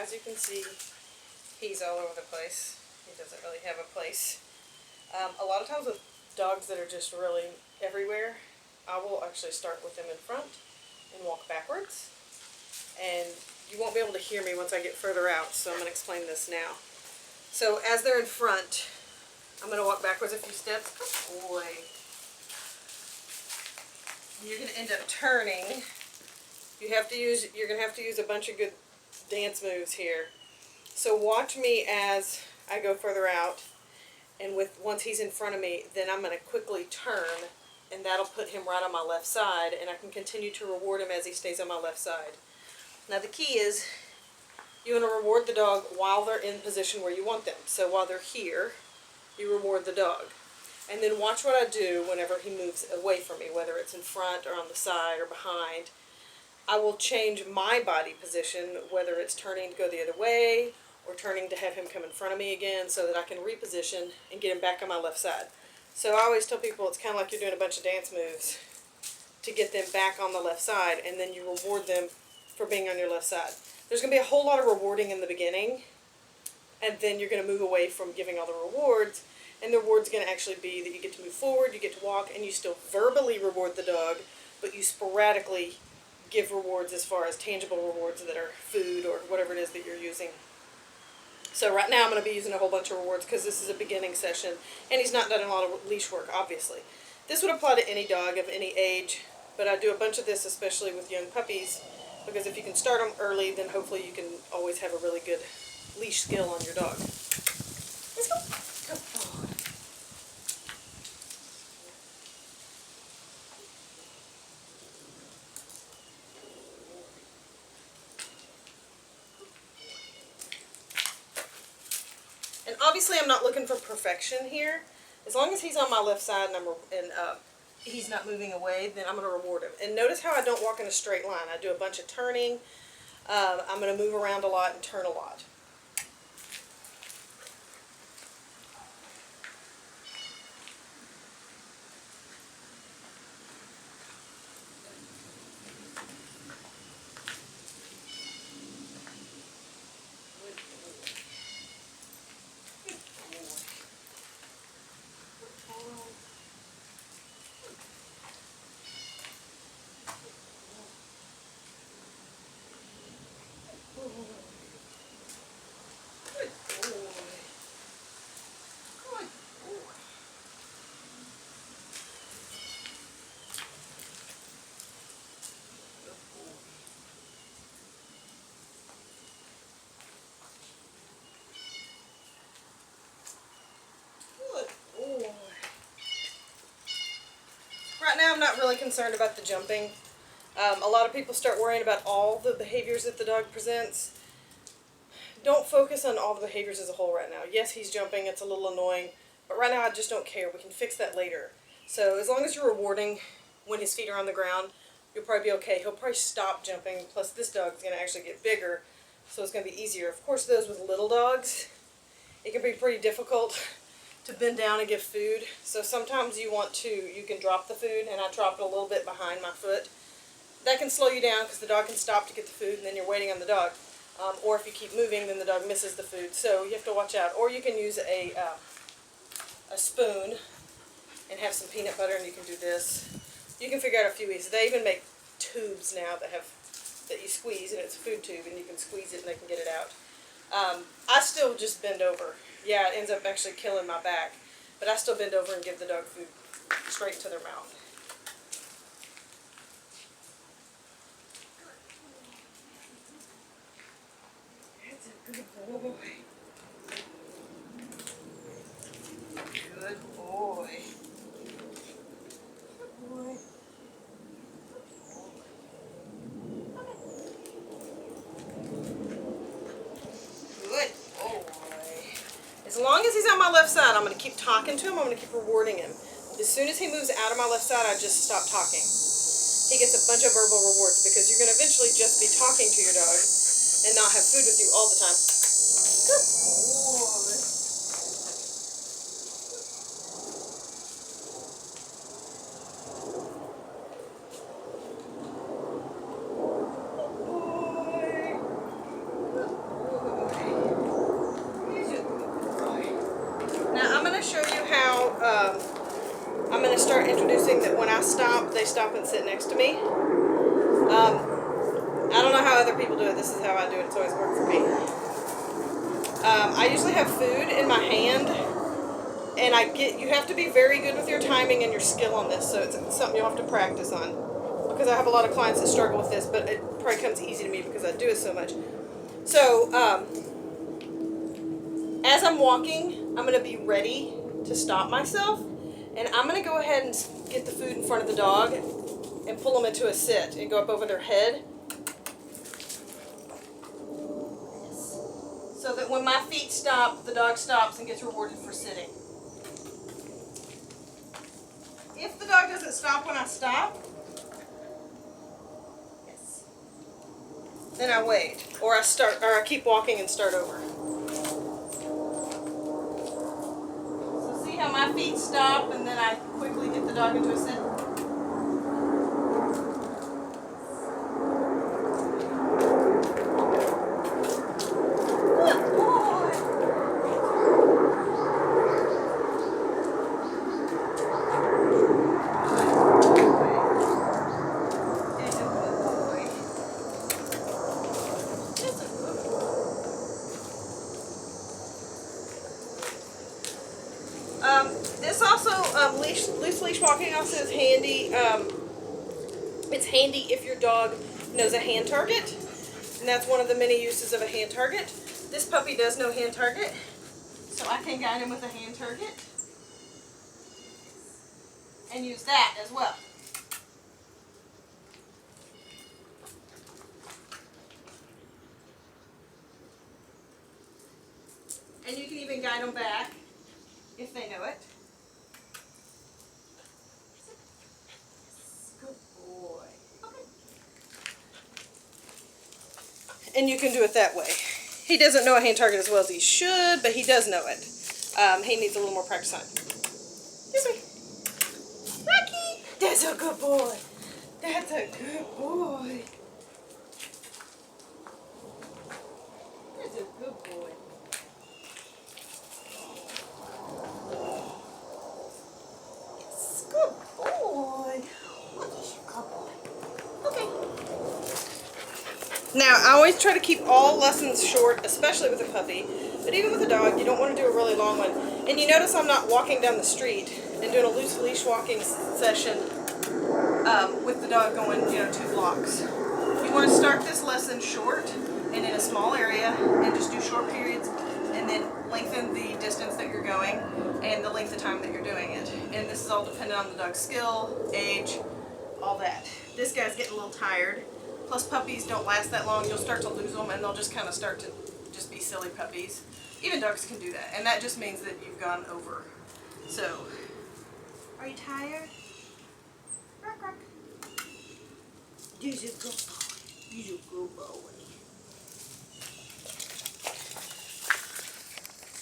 as you can see, he's all over the place. He doesn't really have a place. A lot of times with dogs that are just really everywhere, I will actually start with them in front and walk backwards. And you won't be able to hear me once I get further out, so I'm going to explain this now. So as they're in front, I'm going to walk backwards a few steps. Good boy. You're going to end up turning. You're going to have to use a bunch of good dance moves here. So watch me as I go further out, and once he's in front of me, then I'm going to quickly turn, and that'll put him right on my left side, and I can continue to reward him as he stays on my left side. Now the key is, you want to reward the dog while they're in position where you want them. So while they're here, you reward the dog. And then watch what I do whenever he moves away from me, whether it's in front or on the side or behind. I will change my body position, whether it's turning to go the other way or turning to have him come in front of me again, so that I can reposition and get him back on my left side. So I always tell people it's kind of like you're doing a bunch of dance moves to get them back on the left side, and then you reward them for being on your left side. There's going to be a whole lot of rewarding in the beginning, and then you're going to move away from giving all the rewards, and the reward's going to actually be that you get to move forward, you get to walk, and you still verbally reward the dog, but you sporadically give rewards as far as tangible rewards that are food or whatever it is that you're using. So right now I'm going to be using a whole bunch of rewards because this is a beginning session, and he's not done a lot of leash work, obviously. This would apply to any dog of any age, but I do a bunch of this especially with young puppies, because if you can start them early, then hopefully you can always have a really good leash skill on your dog. Let's go. Go. Oh. And obviously I'm not looking for perfection here. As long as he's on my left side and he's not moving away, then I'm going to reward him. And notice how I don't walk in a straight line. I do a bunch of turning. I'm going to move around a lot and turn a lot. Right now I'm not really concerned about the jumping. A lot of people start worrying about all the behaviors that the dog presents. Don't focus on all the behaviors as a whole right now. Yes, he's jumping, it's a little annoying, but right now I just don't care. We can fix that later. So as long as you're rewarding when his feet are on the ground, you'll probably be okay. He'll probably stop jumping, plus this dog's going to actually get bigger, so it's going to be easier. Of course, those with little dogs, it can be pretty difficult to bend down and give food. So sometimes you can drop the food, and I drop it a little bit behind my foot. That can slow you down because the dog can stop to get the food, and then you're waiting on the dog. Or if you keep moving, then the dog misses the food. So you have to watch out. Or you can use a spoon and have some peanut butter, and you can do this. You can figure out a few ways. They even make tubes now that you squeeze, and it's a food tube, and you can squeeze it and they can get it out. I still just bend over. Yeah, it ends up actually killing my back, but I still bend over and give the dog food straight into their mouth. That's a good boy. Good boy. Good boy. As long as he's on my left side, I'm going to keep talking to him. I'm going to keep rewarding him. As soon as he moves out of my left side, I just stop talking. He gets a bunch of verbal rewards because you're going to eventually just be talking to your dog and not have food with you all the time. Good boy. Good boy. stop, they stop and sit next to me. I don't know how other people do it. This is how I do it. It's always worked for me. I usually have food in my hand, and you have to be very good with your timing and your skill on this, so it's something you'll have to practice on. Because I have a lot of clients that struggle with this, but it probably comes easy to me because I do it so much. So, as I'm walking, I'm going to be ready to stop myself, and I'm going to go ahead and get the food in front of the dog and pull them into a sit and go up over their head. So that when my feet stop, the dog stops and gets rewarded for sitting. If the dog doesn't stop when I stop, then I wait, or I keep walking and start over. So see how my feet stop, and then I quickly get the dog into a sit. This also, loose leash walking also is handy. It's handy if your dog knows a hand target, and that's one of the many uses of a hand target. This puppy does know hand target, so I can guide him with a hand target and use that as well. And you can even guide them back if they know it. Good boy. Okay. And you can do it that way. He doesn't know a hand target as well as he should, but he does know it. He needs a little more practice on it. This way. Rocky! That's a good boy. That's a good boy. That's a good boy. Now, I always try to keep all lessons short, especially with a puppy, but even with a dog, you don't want to do a really long one. And you notice I'm not walking down the street and doing a loose leash walking session with the dog going, 2 blocks. You want to start this lesson short and in a small area and just do short periods, and then lengthen the distance that you're going and the length of time that you're doing it. And this is all dependent on the dog's skill, age, all that. This guy's getting a little tired. Plus, puppies don't last that long. You'll start to lose them, and they'll just kind of start to just be silly puppies. Even dogs can do that, and that just means that you've gone over. So, are you tired? Rock, rock. You're a good boy. You're a good boy.